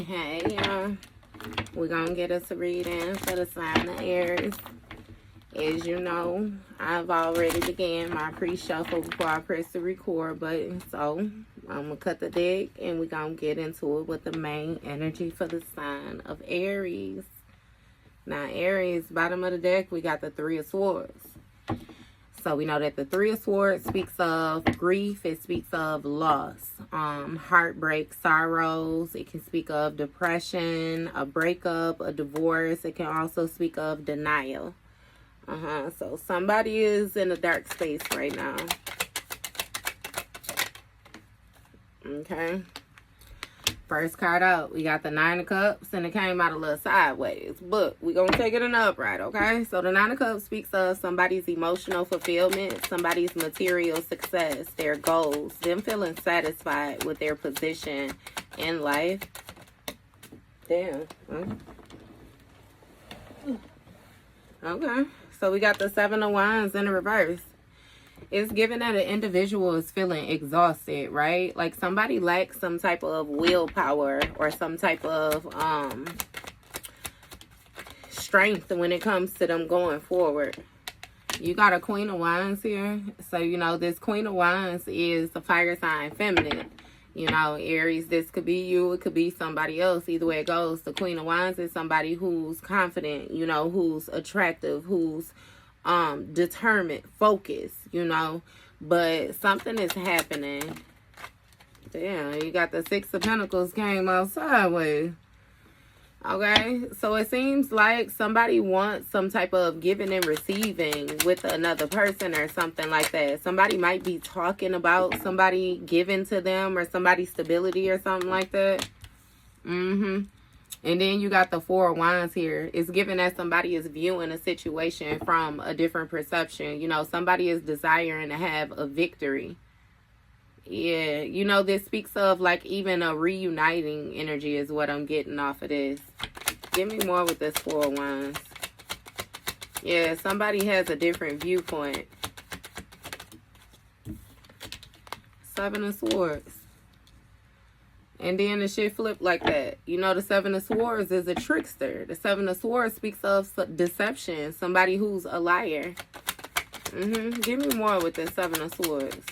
Hey, we're gonna get us a reading for the sign of Aries. As you know, I've already began my pre-shuffle before I press the record button. So I'm gonna cut the deck and we're gonna get into it with the main energy for the sign of Aries. Now, Aries, bottom of the deck, we got the Three of Swords. So we know that the Three of Swords speaks of grief. It speaks of loss, heartbreak, sorrows. It can speak of depression, a breakup, a divorce. It can also speak of denial. So somebody is in a dark space right now. Okay. First card out, we got the Nine of Cups, and it came out a little sideways, but we're going to take it in upright, okay? So the Nine of Cups speaks of somebody's emotional fulfillment, somebody's material success, their goals, them feeling satisfied with their position in life. Damn. Okay. So we got the Seven of Wands in the reverse. It's given that an individual is feeling exhausted, right? Like somebody lacks some type of willpower or some type of strength when it comes to them going forward. You got a Queen of Wands here. So, you know, this Queen of Wands is the fire sign feminine. You know, Aries, this could be you. It could be somebody else. Either way it goes, the Queen of Wands is somebody who's confident, you know, who's attractive, who's determined, focused, you know, but something is happening. Damn, you got the Six of Pentacles came out sideways. Okay, so it seems like somebody wants some type of giving and receiving with another person or something like that. Somebody might be talking about somebody giving to them or somebody's stability or something like that. And then you got the Four of Wands here. It's given that somebody is viewing a situation from a different perception. You know, somebody is desiring to have a victory. Yeah, you know, this speaks of like even a reuniting energy is what I'm getting off of this. Give me more with this Four of Wands. Yeah, somebody has a different viewpoint. Seven of Swords. And then the shit flipped like that. You know, the Seven of Swords is a trickster. The Seven of Swords speaks of deception. Somebody who's a liar. Give me more with the Seven of Swords.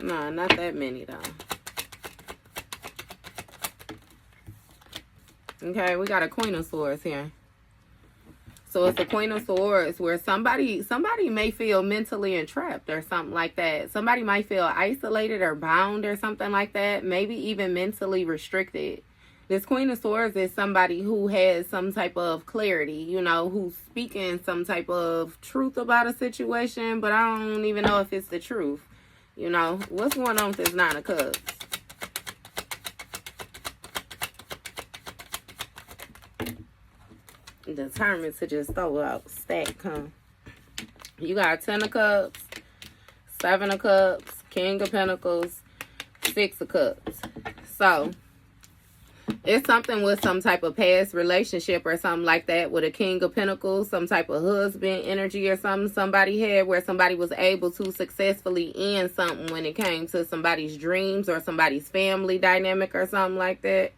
No, not that many, though. Okay, we got a Queen of Swords here. So it's a Queen of Swords where somebody may feel mentally entrapped or something like that. Somebody might feel isolated or bound or something like that. Maybe even mentally restricted. This Queen of Swords is somebody who has some type of clarity, you know, who's speaking some type of truth about a situation, but I don't even know if it's the truth. You know, what's going on with this Nine of Cups? Determined to just throw out stack, huh? You got Ten of Cups, Seven of Cups, King of Pentacles, Six of Cups. So it's something with some type of past relationship or something like that with a King of Pentacles, some type of husband energy or something somebody had where somebody was able to successfully end something when it came to somebody's dreams or somebody's family dynamic or something like that.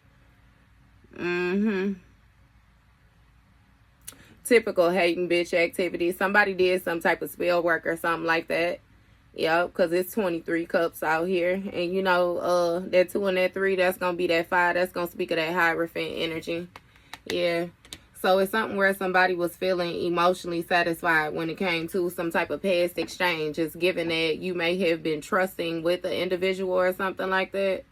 Typical hating bitch activity. Somebody did some type of spell work or something like that. Yep, because it's 23 cups out here. And you know, that 2 and that 3, that's going to be that 5. That's going to speak of that Hierophant energy. Yeah. So it's something where somebody was feeling emotionally satisfied when it came to some type of past exchange. It's given that you may have been trusting with an individual or something like that.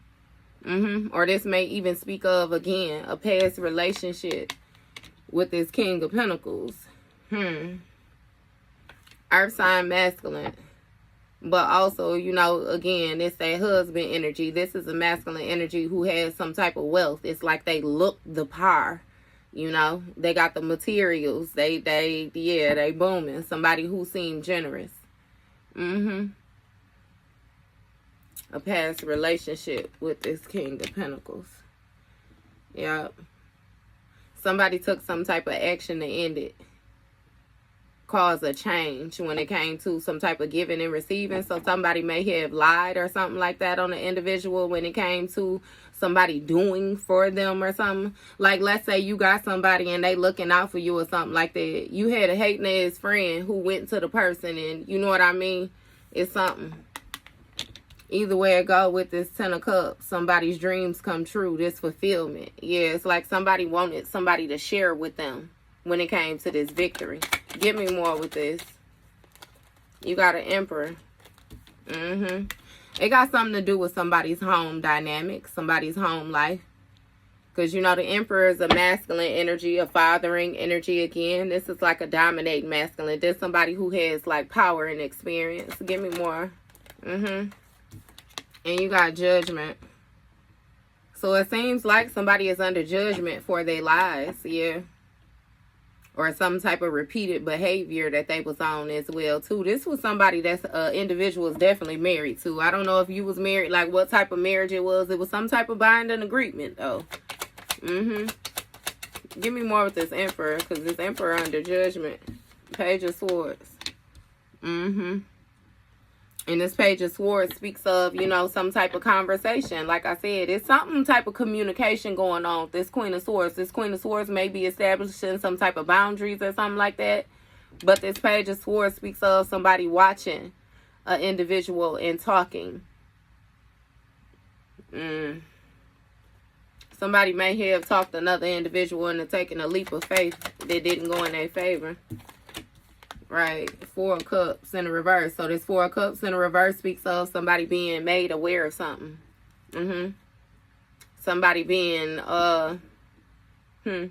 Or this may even speak of, again, a past relationship with this King of Pentacles. Earth sign masculine. But also, you know, again, it's that husband energy. This is a masculine energy who has some type of wealth. It's like they look the par. You know, they got the materials. They booming. Somebody who seemed generous. A past relationship with this King of Pentacles. Yep. Somebody took some type of action to end it. cause a change when it came to some type of giving and receiving. So somebody may have lied or something like that on the individual when it came to somebody doing for them or something. Like, let's say you got somebody and they looking out for you or something like that. You had a hating ass friend who went to the person, and you know what I mean? It's something. Either way it go with this 10 of Cups, somebody's dreams come true, this fulfillment. Yeah, it's like somebody wanted somebody to share with them when it came to this victory. Give me more with this. You got an Emperor. It got something to do with somebody's home dynamic, somebody's home life. Because, you know, the Emperor is a masculine energy, a fathering energy again. This is like a dominating masculine. There's somebody who has, like, power and experience. Give me more. And you got Judgment. So it seems like somebody is under judgment for their lies, yeah. Or some type of repeated behavior that they was on as well, too. This was somebody that's individual is definitely married to. I don't know if you was married, like what type of marriage it was. It was some type of binding agreement, though. Give me more with this Emperor, because this Emperor under judgment. Page of Swords. And this Page of Swords speaks of, you know, some type of conversation. Like I said, it's some type of communication going on with this Queen of Swords. This Queen of Swords may be establishing some type of boundaries or something like that. But this Page of Swords speaks of somebody watching an individual and talking. Somebody may have talked another individual into taking a leap of faith that didn't go in their favor. Right, 4 of Cups in the reverse. So this 4 of Cups in the reverse speaks of somebody being made aware of something. Somebody being, because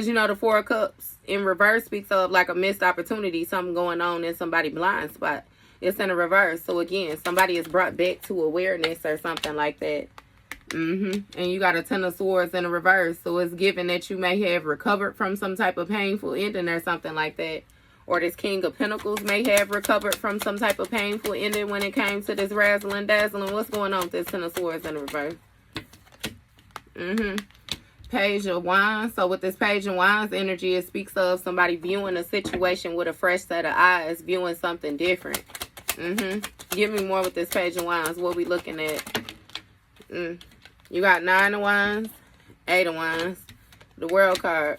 you know the 4 of Cups in reverse speaks of like a missed opportunity, something going on in somebody's blind spot. It's in the reverse. So again, somebody is brought back to awareness or something like that. And you got a 10 of Swords in the reverse. So it's given that you may have recovered from some type of painful ending or something like that. Or this King of Pentacles may have recovered from some type of painful ending when it came to this razzling dazzling. What's going on with this 10 of Swords in the reverse? Page of Wands. So with this Page of Wands energy, it speaks of somebody viewing a situation with a fresh set of eyes, viewing something different. Give me more with this Page of Wands. What we looking at? You got 9 of Wands, 8 of Wands, the World card.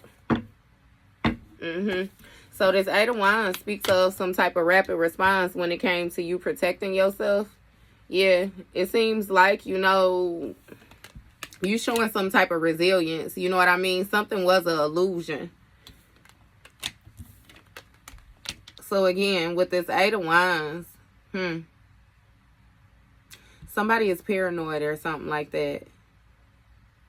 So this 8 of Wands speaks of some type of rapid response when it came to you protecting yourself. Yeah, it seems like, you know, you showing some type of resilience. You know what I mean? Something was an illusion. So again, with this 8 of Wands, somebody is paranoid or something like that.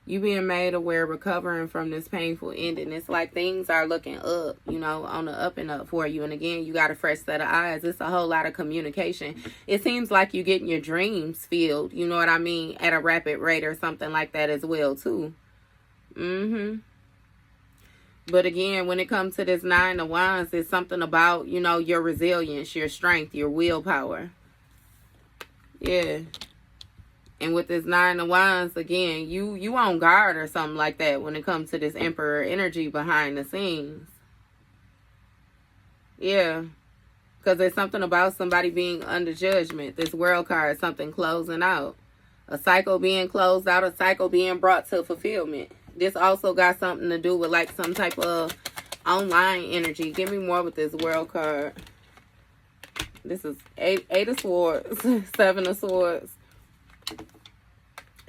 You being made aware, recovering from this painful ending. It's like things are looking up, you know, on the up and up for you. And again, you got a fresh set of eyes. It's a whole lot of communication. It seems like you're getting your dreams filled, you know what I mean, at a rapid rate or something like that as well, too. But again, when it comes to this 9 of Wands, it's something about, you know, your resilience, your strength, your willpower. Yeah. And with this 9 of Wands, again, you on guard or something like that when it comes to this Emperor energy behind the scenes. Yeah. Because there's something about somebody being under judgment. This World card, something closing out. A cycle being closed out, a cycle being brought to fulfillment. This also got something to do with like some type of online energy. Give me more with this World card. This is 8 of Swords, 7 of Swords.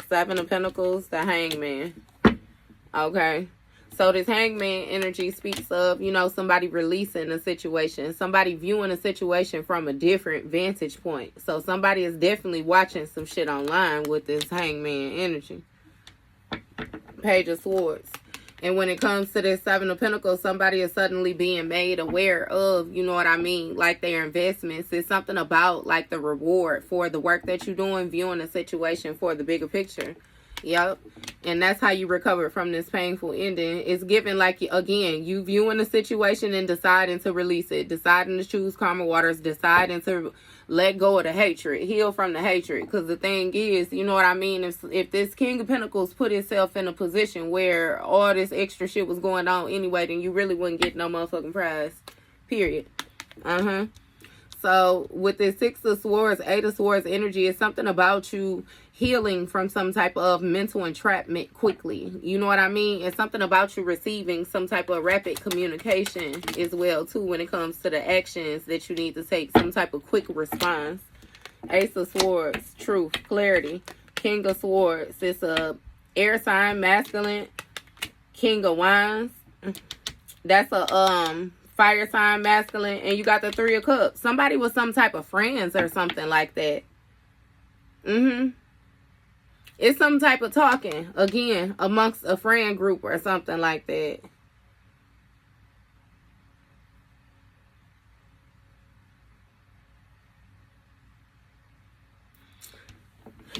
7 of Pentacles, the Hangman. Okay. So this Hangman energy speaks of, you know, somebody releasing a situation. Somebody viewing a situation from a different vantage point. So somebody is definitely watching some shit online with this Hangman energy. Page of Swords. And when it comes to this 7 of Pentacles, somebody is suddenly being made aware of, you know what I mean, like their investments. It's something about like the reward for the work that you're doing, viewing the situation for the bigger picture. Yep. And that's how you recover from this painful ending. It's given like, again, you viewing the situation and deciding to release it, deciding to choose calmer waters, deciding to let go of the hatred, heal from the hatred. Because the thing is, you know what I mean, if this King of Pentacles put itself in a position where all this extra shit was going on anyway, then you really wouldn't get no motherfucking prize. Period. So with this Six of Swords, Eight of Swords energy, it's something about you healing from some type of mental entrapment quickly. You know what I mean? It's something about you receiving some type of rapid communication as well, too, when it comes to the actions that you need to take. Some type of quick response. Ace of Swords, truth, clarity. King of Swords, it's a air sign, masculine. King of Wands, that's a fire sign, masculine. And you got the Three of Cups. Somebody with some type of friends or something like that. It's some type of talking, again, amongst a friend group or something like that.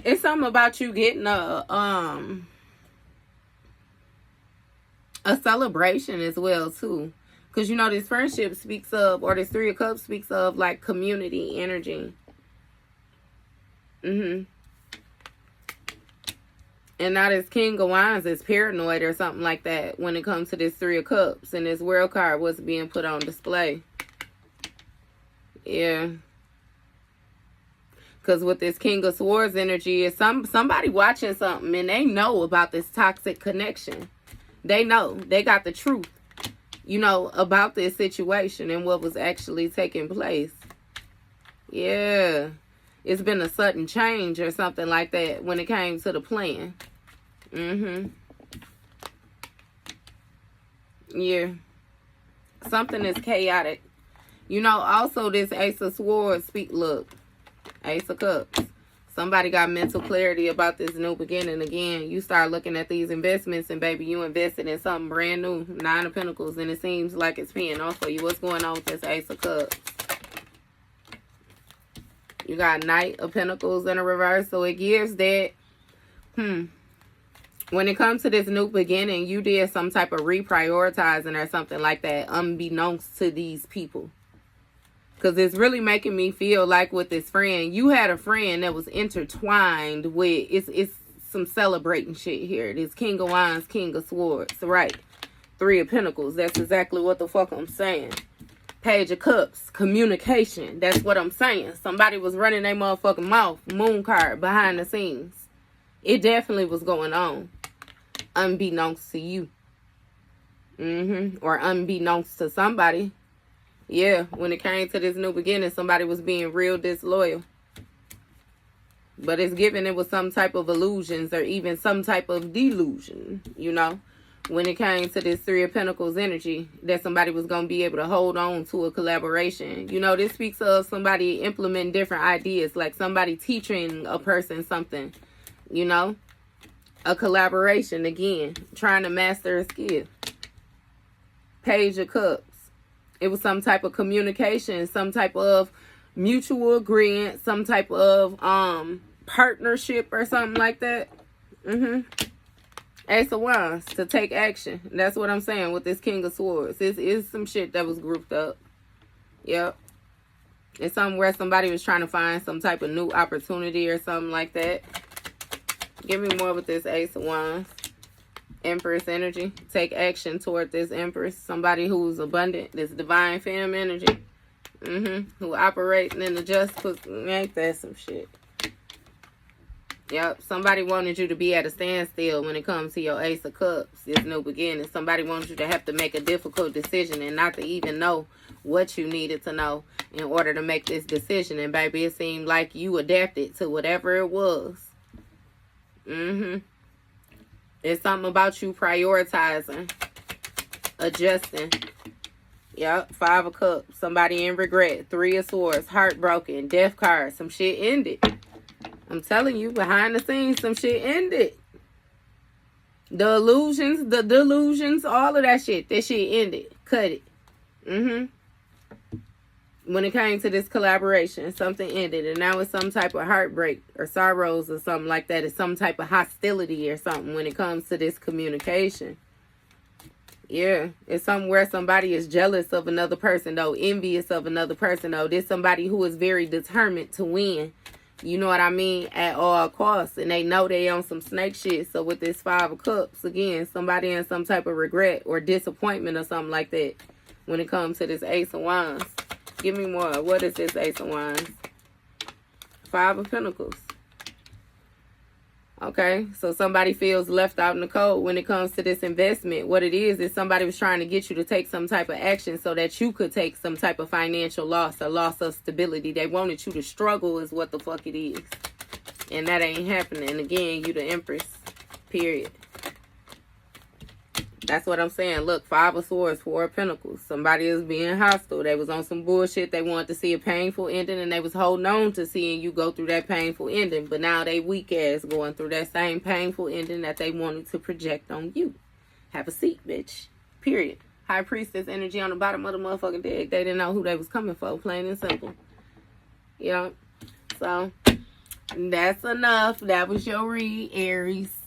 It's something about you getting a celebration as well, too. Because, you know, this friendship speaks of, or this Three of Cups speaks of, like, community energy. And now this King of Wands is paranoid or something like that when it comes to this Three of Cups. And this World card was being put on display. Yeah. Because with this King of Swords energy, is somebody watching something and they know about this toxic connection. They know. They got the truth, you know, about this situation and what was actually taking place. Yeah. It's been a sudden change or something like that when it came to the plan. Yeah. Something is chaotic. You know, also this Ace of Swords look, Ace of Cups. Somebody got mental clarity about this new beginning again. You start looking at these investments and baby, you invested in something brand new. Nine of Pentacles, and it seems like it's paying off for you. What's going on with this Ace of Cups? You got Knight of Pentacles in a reverse. So it gives that, when it comes to this new beginning, you did some type of reprioritizing or something like that, unbeknownst to these people. Because it's really making me feel like with this friend, you had a friend that was intertwined with, it's some celebrating shit here. This King of Wands, King of Swords, right? Three of Pentacles, that's exactly what the fuck I'm saying. Page of Cups, communication, that's what I'm saying. Somebody was running their motherfucking mouth, moon card, behind the scenes. It definitely was going on, unbeknownst to you. Or unbeknownst to somebody. Yeah, when it came to this new beginning, somebody was being real disloyal. But it's given it was some type of illusions or even some type of delusion, you know, when it came to this Three of Pentacles energy, that somebody was going to be able to hold on to a collaboration. You know, this speaks of somebody implementing different ideas, like somebody teaching a person something, you know, a collaboration again, trying to master a skill. Page of Cups. It was some type of communication, some type of mutual agreement, some type of partnership or something like that. Ace of Wands, to take action. That's what I'm saying with this King of Swords. It's some shit that was grouped up. Yep. It's somewhere somebody was trying to find some type of new opportunity or something like that. Give me more with this Ace of Wands. Empress energy. Take action toward this Empress. Somebody who's abundant. This divine femme energy. Who operating in the just. Ain't that some shit? Yep. Somebody wanted you to be at a standstill when it comes to your Ace of Cups. This new beginning. Somebody wanted you to have to make a difficult decision and not to even know what you needed to know in order to make this decision. And baby, it seemed like you adapted to whatever it was. It's something about you prioritizing, adjusting. Yep, Five of Cups. Somebody in regret. Three of Swords. Heartbroken. Death card. Some shit ended. I'm telling you, behind the scenes, some shit ended. The illusions, the delusions, all of that shit. That shit ended. Cut it. When it came to this collaboration, something ended. And now it's some type of heartbreak or sorrows or something like that. It's some type of hostility or something when it comes to this communication. Yeah. It's somewhere somebody is jealous of another person, though. Envious of another person, though. There's somebody who is very determined to win. You know what I mean? At all costs. And they know they on some snake shit. So with this Five of Cups, again, somebody in some type of regret or disappointment or something like that when it comes to this Ace of Wands. Give me more. What is this Ace of Wands? Five of Pentacles. Okay, so somebody feels left out in the cold when it comes to this investment. What it is somebody was trying to get you to take some type of action so that you could take some type of financial loss or loss of stability. They wanted you to struggle is what the fuck it is. And that ain't happening. Again, you the Empress. Period. That's what I'm saying. Look, Five of Swords, Four of Pentacles. Somebody is being hostile. They was on some bullshit. They wanted to see a painful ending, and they was holding on to seeing you go through that painful ending. But now they weak ass going through that same painful ending that they wanted to project on you. Have a seat, bitch. Period. High Priestess energy on the bottom of the motherfucking deck. They didn't know who they was coming for. Plain and simple. Yeah. So, that's enough. That was your read, Aries.